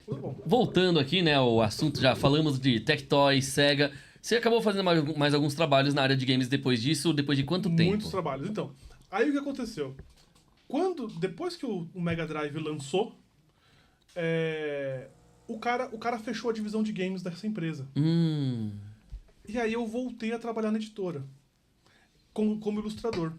tudo bom. Voltando aqui, né, o assunto, já falamos de Tectoy, Sega. Você acabou fazendo mais alguns trabalhos na área de games depois disso? Depois de quanto tempo? Muitos trabalhos. Então, aí o que aconteceu? Depois que o Mega Drive lançou, o cara fechou a divisão de games dessa empresa. E aí eu voltei a trabalhar na editora, como ilustrador.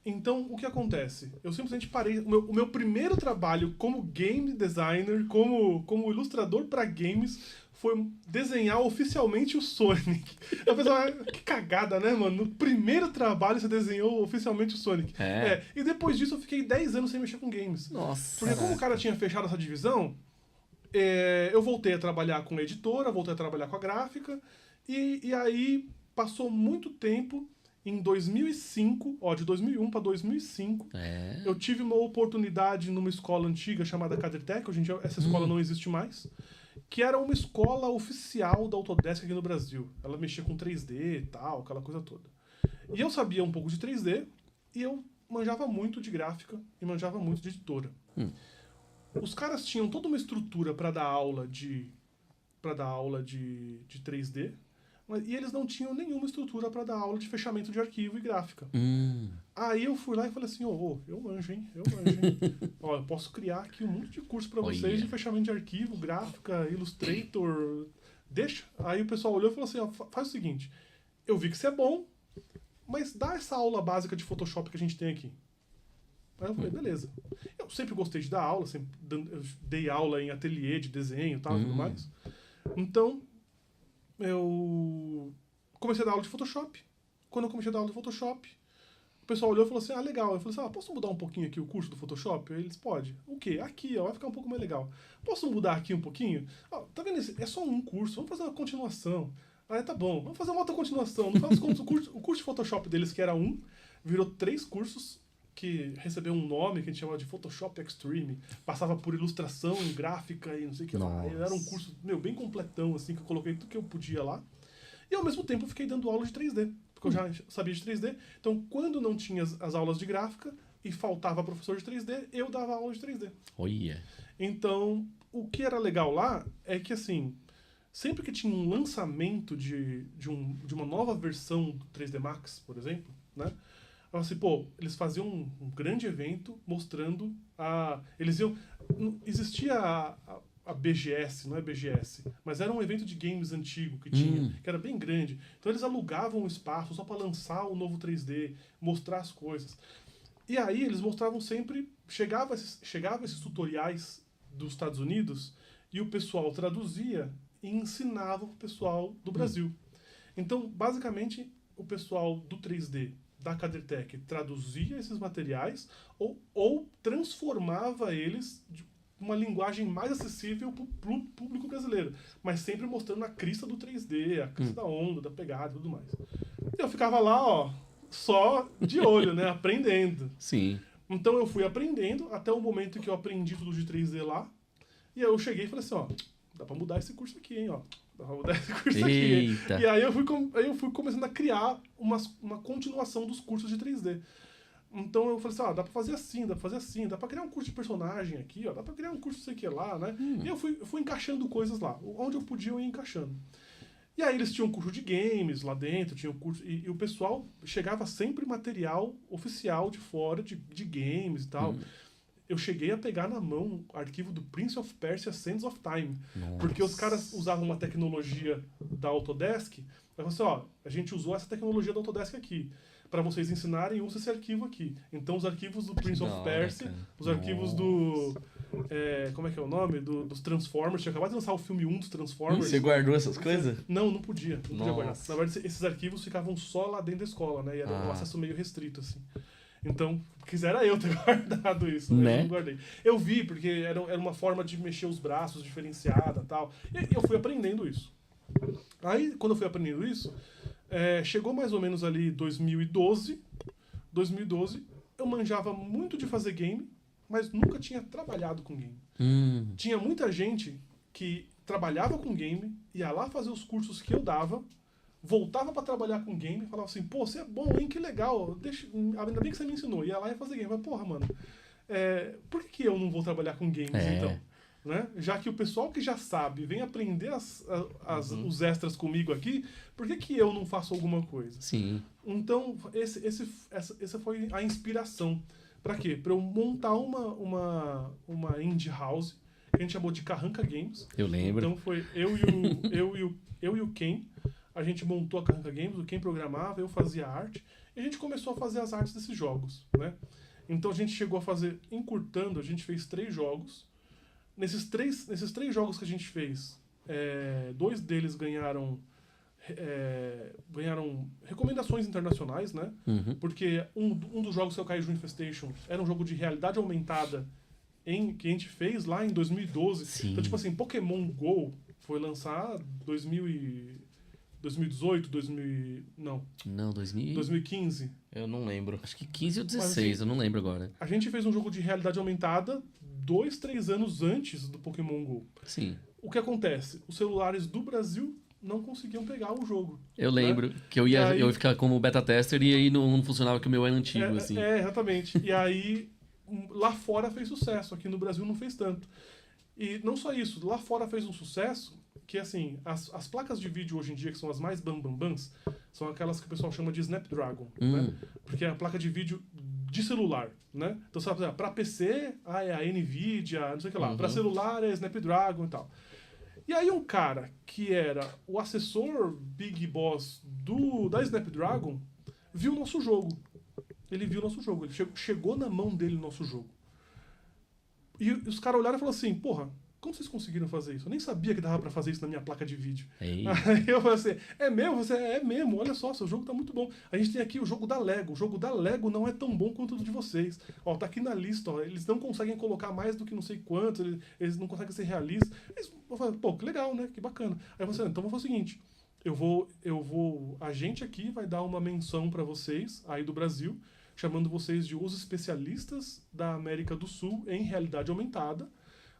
Então, o que acontece? Eu simplesmente parei. O meu primeiro trabalho como game designer, como ilustrador para games, foi desenhar oficialmente o Sonic. Eu pensava, que cagada, né, mano? No primeiro trabalho você desenhou oficialmente o Sonic. E depois disso eu fiquei 10 anos sem mexer com games. Nossa. Porque como o cara tinha fechado essa divisão, eu voltei a trabalhar com a editora, voltei a trabalhar com a gráfica, e aí passou muito tempo. Em 2005, de 2001 para 2005, eu tive uma oportunidade numa escola antiga chamada Cadertec, hoje em dia essa escola não existe mais, que era uma escola oficial da Autodesk aqui no Brasil. Ela mexia com 3D e tal, aquela coisa toda. E eu sabia um pouco de 3D, e eu manjava muito de gráfica e manjava muito de editora. Os caras tinham toda uma estrutura para dar aula de 3D, e eles não tinham nenhuma estrutura para dar aula de fechamento de arquivo e gráfica. Aí eu fui lá e falei assim, eu manjo, hein? Eu posso criar aqui um monte de curso para vocês de fechamento de arquivo, gráfica, Illustrator, deixa. Aí o pessoal olhou e falou assim, faz o seguinte, eu vi que você é bom, mas dá essa aula básica de Photoshop que a gente tem aqui. Aí eu falei, beleza. Eu sempre gostei de dar aula, eu dei aula em ateliê de desenho e tal, tudo mais. Então, eu comecei a dar aula de Photoshop. Quando eu comecei a dar aula de Photoshop, o pessoal olhou e falou assim, legal. Eu falei assim, posso mudar um pouquinho aqui o curso do Photoshop? Aí eles, pode. O quê? Aqui, vai ficar um pouco mais legal. Posso mudar aqui um pouquinho? Tá vendo? É só um curso, vamos fazer uma continuação. Aí tá bom, vamos fazer uma outra continuação. No final das contas, o curso de Photoshop deles, que era virou 3 cursos, que recebeu um nome que a gente chamava de Photoshop Extreme, passava por ilustração, gráfica e não sei o que lá. Era um curso, bem completão, assim, que eu coloquei tudo que eu podia lá. E ao mesmo tempo eu fiquei dando aula de 3D, porque eu já sabia de 3D. Então, quando não tinha as aulas de gráfica e faltava professor de 3D, eu dava aula de 3D. Então, o que era legal lá é que, assim, sempre que tinha um lançamento de uma nova versão do 3D Max, por exemplo, né? Assim, eles faziam um grande evento mostrando existia a BGS, não é BGS, mas era um evento de games antigo que tinha, que era bem grande. Então eles alugavam um espaço só para lançar o novo 3D, mostrar as coisas. E aí eles mostravam sempre, chegava esses tutoriais dos Estados Unidos e o pessoal traduzia e ensinava o pessoal do Brasil. Então, basicamente, o pessoal do 3D da Cadertec traduzia esses materiais ou transformava eles de uma linguagem mais acessível para o público brasileiro, mas sempre mostrando a crista do 3D, a crista da onda, da pegada e tudo mais. E eu ficava lá, só de olho, né, aprendendo. Sim. Então eu fui aprendendo até o momento que eu aprendi tudo de 3D lá, e aí eu cheguei e falei assim, dá para mudar esse curso aqui, hein, Dá pra mudar esse curso aqui. E aí eu fui começando a criar uma continuação dos cursos de 3D. Então eu falei assim, dá pra fazer assim, dá pra criar um curso de personagem aqui, dá pra criar um curso sei que lá, né? E eu fui encaixando coisas lá. Onde eu podia, eu ia encaixando. E aí eles tinham um curso de games lá dentro, tinha um curso, e o pessoal chegava sempre material oficial de fora, de games e tal. Eu cheguei a pegar na mão o arquivo do Prince of Persia Sands of Time. Porque os caras usavam uma tecnologia da Autodesk. Eu falei assim, a gente usou essa tecnologia da Autodesk aqui. Para vocês ensinarem, usa esse arquivo aqui. Então os arquivos do Prince of Persia, os arquivos do... como é que é o nome? Dos Transformers. Tinha acabado de lançar o filme 1 dos Transformers. Você guardou essas coisas? Não podia. Não podia guardar. Na verdade, esses arquivos ficavam só lá dentro da escola, né? E era um acesso meio restrito, assim. Então, quisera eu ter guardado isso, né? Eu não guardei. Eu vi, porque era uma forma de mexer os braços diferenciada e tal. E eu fui aprendendo isso. Aí, quando eu fui aprendendo isso, chegou mais ou menos ali 2012. 2012, eu manjava muito de fazer game, mas nunca tinha trabalhado com game. Tinha muita gente que trabalhava com game, ia lá fazer os cursos que eu dava, voltava pra trabalhar com game e falava assim, você é bom, hein, que legal, ainda bem que você me ensinou. Ia lá e fazer game. Eu falei, mano, por que eu não vou trabalhar com games, então? Né? Já que o pessoal que já sabe vem aprender os extras comigo aqui, por que eu não faço alguma coisa? Sim. Então, essa foi a inspiração. Para quê? Para eu montar uma indie house, que a gente chamou de Carranca Games. Eu lembro. Então foi eu e o Ken. A gente montou a Carranca Games, o Ken programava, eu fazia arte. E a gente começou a fazer as artes desses jogos, né? Então a gente chegou a fazer, encurtando, a gente fez 3 jogos. Nesses três jogos que a gente fez, 2 deles ganharam recomendações internacionais, né? Uhum. Porque um dos jogos que é o Kaiju Infestation era um jogo de realidade aumentada que a gente fez lá em 2012. Sim. Então, tipo assim, Pokémon GO foi lançado 2018, Não, 2015. Eu não lembro. Acho que 15 ou 16, Mas, assim, eu não lembro agora. A gente fez um jogo de realidade aumentada 2, 3 anos antes do Pokémon GO. Sim. O que acontece? Os celulares do Brasil não conseguiam pegar o jogo. Eu lembro que eu ia ficar como beta tester e aí não funcionava que o meu era antigo, assim. Exatamente. E aí, lá fora fez sucesso, aqui no Brasil não fez tanto. E não só isso, lá fora fez um sucesso que, assim, as placas de vídeo hoje em dia, que são as mais bambambãs, são aquelas que o pessoal chama de Snapdragon, né? Porque é a placa de vídeo de celular, né? Então, sabe, para PC, é a NVIDIA, não sei o que lá. Para celular é Snapdragon e tal. E aí um cara que era o assessor Big Boss da Snapdragon viu o nosso jogo. Ele viu o nosso jogo. Ele chegou na mão dele o nosso jogo. E os caras olharam e falaram assim, porra, como vocês conseguiram fazer isso? Eu nem sabia que dava pra fazer isso na minha placa de vídeo. Ei. Aí eu falei assim, é mesmo? Você é mesmo? Olha só, seu jogo tá muito bom. A gente tem aqui o jogo da Lego. O jogo da Lego não é tão bom quanto o de vocês. Ó, tá aqui na lista, ó. Eles não conseguem colocar mais do que não sei quantos, eles não conseguem ser realistas. Eu falei, pô, que legal, né? Que bacana. Aí eu falei, então vamos fazer o seguinte, a gente aqui vai dar uma menção pra vocês, aí do Brasil, chamando vocês de os especialistas da América do Sul em realidade aumentada.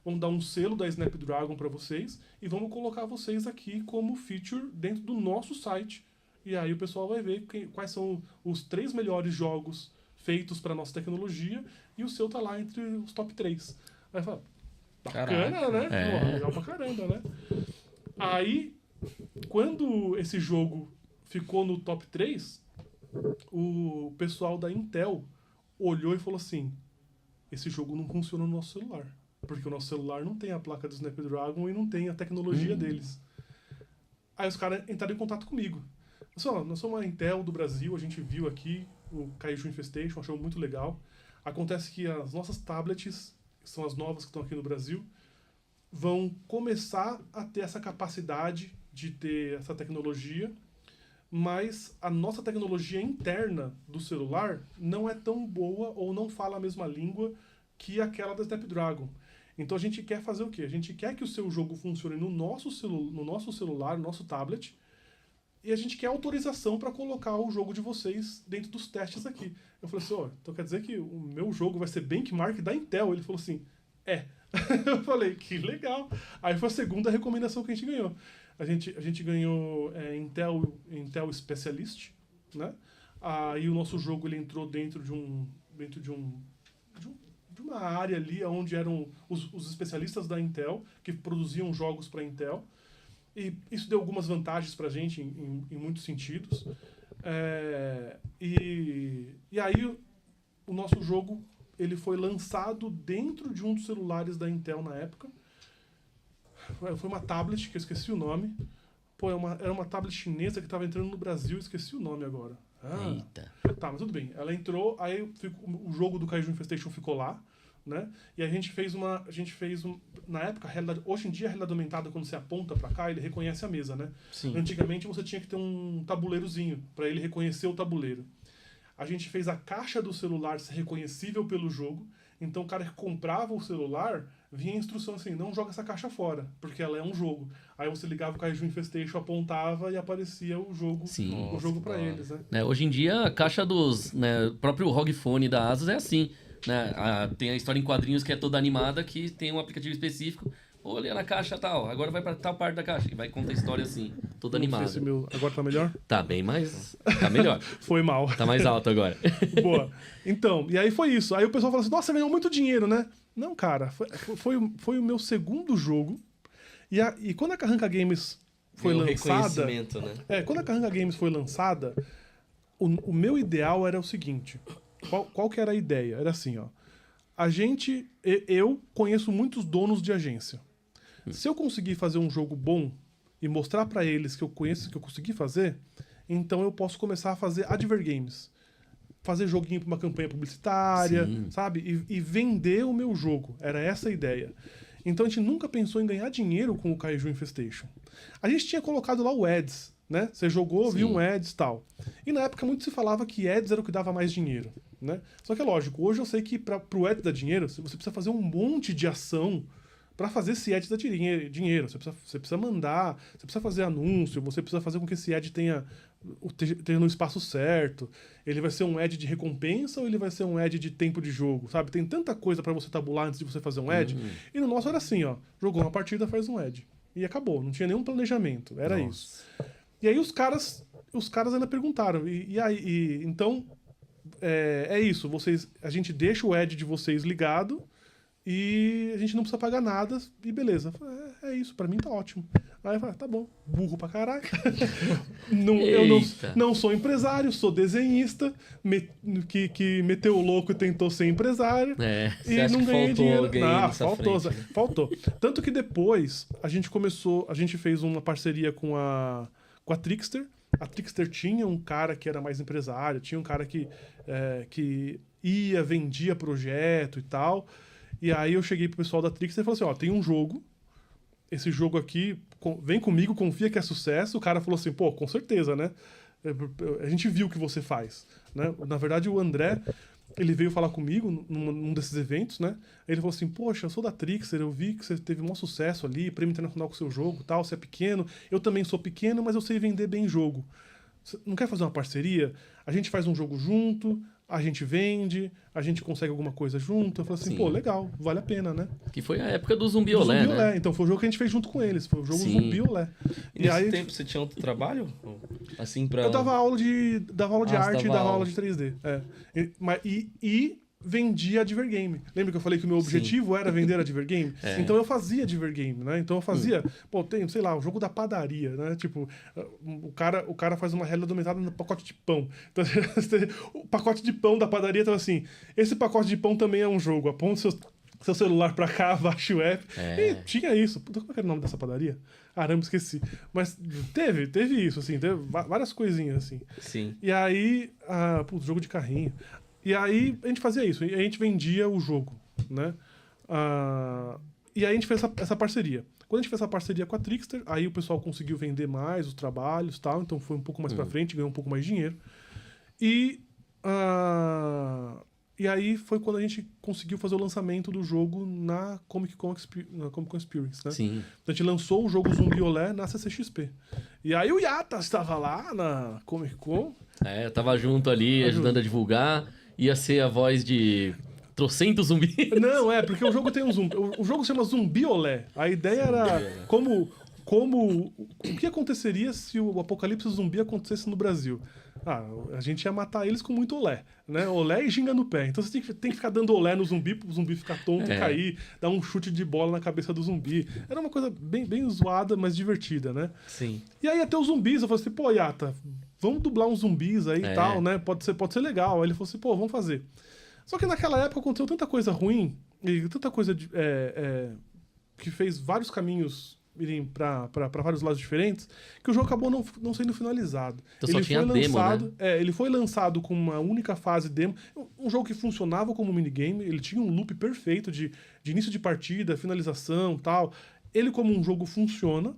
Vamos dar um selo da Snapdragon para vocês e vamos colocar vocês aqui como feature dentro do nosso site. E aí o pessoal vai ver quais são os 3 melhores jogos feitos para nossa tecnologia e o seu tá lá entre os top 3. Aí fala, bacana, Caraca. né? Pô, legal pra caramba, né? Aí, quando esse jogo ficou no top 3, o pessoal da Intel olhou e falou assim, esse jogo não funciona no nosso celular. Porque o nosso celular não tem a placa do Snapdragon e não tem a tecnologia deles. Aí os caras entraram em contato comigo. Nós somos uma Intel do Brasil, a gente viu aqui o Kaiju Infestation, achou muito legal. Acontece que as nossas tablets, que são as novas que estão aqui no Brasil, vão começar a ter essa capacidade de ter essa tecnologia, mas a nossa tecnologia interna do celular não é tão boa ou não fala a mesma língua que aquela da Snapdragon. Então a gente quer fazer o quê? A gente quer que o seu jogo funcione no nosso celular, no nosso tablet, e a gente quer autorização para colocar o jogo de vocês dentro dos testes aqui. Eu falei assim, então quer dizer que o meu jogo vai ser benchmark da Intel? Ele falou assim, Eu falei, que legal. Aí foi a segunda recomendação que a gente ganhou. A gente ganhou Intel Specialist, né? Aí o nosso jogo ele entrou dentro de uma área ali onde eram os especialistas da Intel, que produziam jogos para a Intel. E isso deu algumas vantagens para a gente em muitos sentidos. E aí o nosso jogo ele foi lançado dentro de um dos celulares da Intel na época. Foi uma tablet, que eu esqueci o nome. Era uma tablet chinesa que estava entrando no Brasil, esqueci o nome agora. Eita. Tá, mas tudo bem. Ela entrou, aí o jogo do Kaiju Infestation ficou lá, né? E a gente fez na época, hoje em dia a realidade aumentada, quando você aponta pra cá, ele reconhece a mesa, né? Sim. Antigamente você tinha que ter um tabuleirozinho para ele reconhecer o tabuleiro. A gente fez a caixa do celular ser reconhecível pelo jogo, então o cara que comprava o celular, vinha a instrução assim, não joga essa caixa fora, porque ela é um jogo. Aí você ligava o Kaiju Infestation, apontava e aparecia o jogo, Sim. o jogo para eles, né? Hoje em dia, a caixa dos... o próprio ROG Phone da Asus é assim. Né? Tem a história em quadrinhos que é toda animada, que tem um aplicativo específico. Olha na caixa tal, agora vai para tal parte da caixa. E vai contar a história assim. todo Não animado. sei se agora tá melhor? Tá bem mais... Tá melhor. Foi mal. Tá mais alto agora. Boa. Então, e aí foi isso. Aí o pessoal falou assim, nossa, você ganhou muito dinheiro, né? Não, cara, foi o meu segundo jogo. E quando a Carranca Games foi Ganhou lançada... reconhecimento, né? Quando a Carranca Games foi lançada, o meu ideal era o seguinte. Qual que era a ideia? Era assim, ó. Eu conheço muitos donos de agência. Se eu conseguir fazer um jogo bom e mostrar pra eles que eu conheço, que eu consegui fazer, então eu posso começar a fazer advergames. Fazer joguinho pra uma campanha publicitária, Sim. sabe? E vender o meu jogo. Era essa a ideia. Então a gente nunca pensou em ganhar dinheiro com o Kaiju Infestation. A gente tinha colocado lá o Ads, né? Você jogou, Sim. viu um Ads e tal. E na época muito se falava que Ads era o que dava mais dinheiro, né? Só que é lógico, hoje eu sei que pro Ads dar dinheiro, você precisa fazer um monte de ação para fazer esse ad dar dinheiro. Você precisa mandar, você precisa fazer anúncio, você precisa fazer com que esse ad tenha no espaço certo. Ele vai ser um ad de recompensa ou ele vai ser um ad de tempo de jogo, sabe? Tem tanta coisa para você tabular antes de você fazer um ad. E no nosso era assim, ó, jogou uma partida, faz um ad. E acabou, não tinha nenhum planejamento, era isso. E aí os caras ainda perguntaram, e aí, então, é isso, a gente deixa o ad de vocês ligado e a gente não precisa pagar nada, e beleza. Eu falei, é isso, pra mim tá ótimo. Aí eu falei, tá bom, burro pra caralho. Eu não sou empresário, sou desenhista, que meteu o louco e tentou ser empresário. Você E acha não que ganhei faltou dinheiro. alguém Ah, nessa faltou, frente, né? faltou. Tanto que depois a gente fez uma parceria com a Trickster. A Trickster tinha um cara que era mais empresário, tinha um cara que vendia projeto e tal. E aí eu cheguei pro pessoal da Trickster e falei assim, ó, tem um jogo, esse jogo aqui, vem comigo, confia que é sucesso. O cara falou assim, pô, com certeza, né? A gente viu o que você faz, né? Na verdade, o André, ele veio falar comigo num desses eventos, né? Ele falou assim, poxa, eu sou da Trickster, eu vi que você teve um sucesso ali, prêmio internacional com o seu jogo, tal, você é pequeno, eu também sou pequeno, mas eu sei vender bem jogo. Você não quer fazer uma parceria? A gente faz um jogo junto, a gente vende, a gente consegue alguma coisa junto. Eu falei assim, Sim. pô, legal, vale a pena, né? Que foi a época do Zumbi Do Olé, Zumbi né? Olé. Então foi o jogo que a gente fez junto com eles, foi o jogo Sim. Zumbi Olé. E nesse tempo você tinha outro trabalho? Assim, pra... Eu dava aula de você arte e dava dava aula aula. de 3D. E vendia Advergame. Lembra que eu falei que o meu objetivo era vender Advergame? Então eu fazia Advergame, né? Então eu fazia, pô, tem, sei lá, o jogo da padaria, né? Tipo, o cara faz uma realidade aumentada no pacote de pão. Então, o pacote de pão da padaria tava assim, esse pacote de pão também é um jogo, aponta seu celular pra cá, baixa o app. E tinha isso. Puta, como era o nome dessa padaria? Caramba, esqueci. Mas teve isso, assim, teve várias coisinhas, assim. Sim. E aí, jogo de carrinho. E aí a gente fazia isso, e a gente vendia o jogo, né? E aí a gente fez essa parceria. Quando a gente fez essa parceria com a Trickster, aí o pessoal conseguiu vender mais os trabalhos e tal, então foi um pouco mais pra frente, ganhou um pouco mais de dinheiro. E aí foi quando a gente conseguiu fazer o lançamento do jogo na Comic Con Experience, né? Sim. Então a gente lançou o jogo Zumbi Olé na CCXP. E aí o Yata estava lá na Comic Con. Eu tava junto ali, ajudando a divulgar. Ia ser a voz de trocentos zumbis. Não, porque o jogo tem um zumbi. O jogo se chama Zumbi Olé. A ideia era como o que aconteceria se o apocalipse zumbi acontecesse no Brasil. A gente ia matar eles com muito olé, né? Olé e ginga no pé. Então você tem que ficar dando olé no zumbi pro zumbi ficar tonto e cair, dar um chute de bola na cabeça do zumbi. Era uma coisa bem, bem zoada, mas divertida, né? Sim. E aí até os zumbis, eu falei assim, pô, Yata, vamos dublar uns zumbis aí e tal, né? Pode ser legal. Aí ele falou assim, pô, vamos fazer. Só que naquela época aconteceu tanta coisa ruim, e tanta coisa que fez vários caminhos irem pra vários lados diferentes, que o jogo acabou não sendo finalizado. Então só tinha demo, né? Ele foi lançado com uma única fase demo, um jogo que funcionava como minigame, ele tinha um loop perfeito de início de partida, finalização e tal. Ele como um jogo funciona,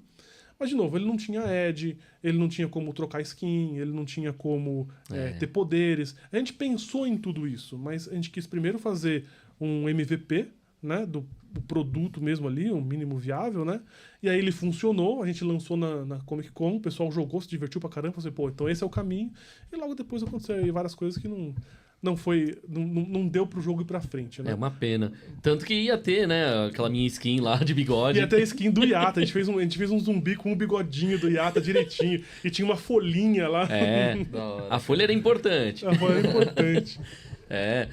mas, de novo, ele não tinha ad, ele não tinha como trocar skin, ele não tinha como ter poderes. A gente pensou em tudo isso, mas a gente quis primeiro fazer um MVP, né, do produto mesmo ali, um mínimo viável, né? E aí ele funcionou, a gente lançou na Comic Con, o pessoal jogou, se divertiu pra caramba, falou assim, pô, então esse é o caminho. E logo depois aconteceram aí várias coisas que não não deu pro jogo ir pra frente, né? É uma pena. Tanto que ia ter, né, aquela minha skin lá de bigode. E até a skin do Yata. A gente fez um zumbi com o bigodinho do Yata direitinho. E tinha uma folhinha lá. É, Da hora. a folha era importante. A folha era importante. É.